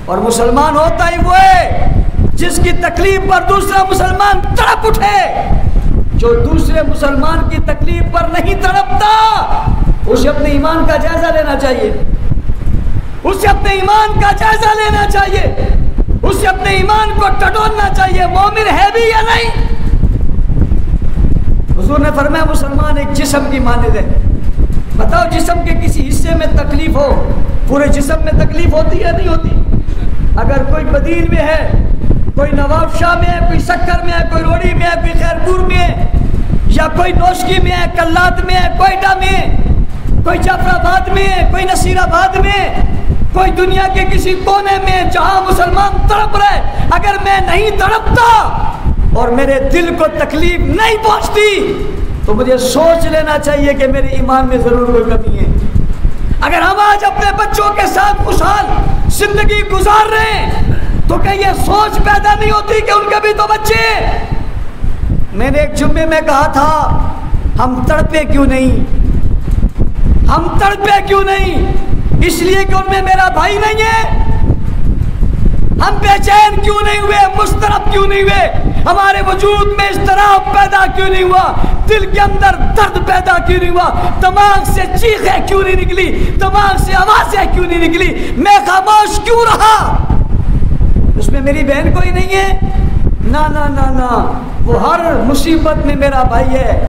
और मुसलमान होता ही वो है जिसकी तकलीफ पर दूसरा मुसलमान तड़प उठे। जो दूसरे मुसलमान की तकलीफ पर नहीं तड़पता, उसे अपने ईमान का जायजा लेना चाहिए। उसे अपने ईमान का जायजा लेना चाहिए। उसे अपने ईमान को टटोलना चाहिए, मोमिन है भी या नहीं। हुजूर ने फरमाया मुसलमान एक जिस्म की मानिंद है। बताओ जिस्म के किसी हिस्से में तकलीफ हो, पूरे जिस्म में तकलीफ होती है नहीं होती? अगर कोई बदीन में है, कोई नवाबशाह में है, कोई शक्कर में है, कोई रोड़ी में है, कोई खैरपुर में है, या कोई नौशकी में है, कल्लात में है, कोयटा में, कोई जाफराबाद में है, कोई नसीराबाद में, कोई दुनिया के किसी कोने में जहां मुसलमान तड़प रहे, अगर मैं नहीं तड़पता और मेरे दिल को तकलीफ नहीं पहुंचती तो मुझे सोच लेना चाहिए कि मेरे ईमान में जरूर कोई कमी है। अगर हम आज अपने बच्चों के साथ खुशहाल जिंदगी गुजार रहे हैं तो क्या ये सोच पैदा नहीं होती कि उनके भी तो बच्चे। मैंने एक जुम्मे में कहा था, हम तड़पे क्यों नहीं? हम तड़पे क्यों नहीं? इसलिए कि उनमें मेरा भाई नहीं है। हम बेचैन क्यों नहीं हुए? मुस्तरब क्यों नहीं हुए? हमारे वजूद में इज़्तिराब पैदा क्यों नहीं हुआ? दिल के अंदर दर्द पैदा क्यों नहीं हुआ? दिमाग से चीखें क्यों नहीं निकली? दिमाग से आवाजें क्यों नहीं निकली? मैं खामोश क्यों रहा? उसमें मेरी बहन कोई नहीं है? ना ना ना ना, वो हर मुसीबत में मेरा भाई है।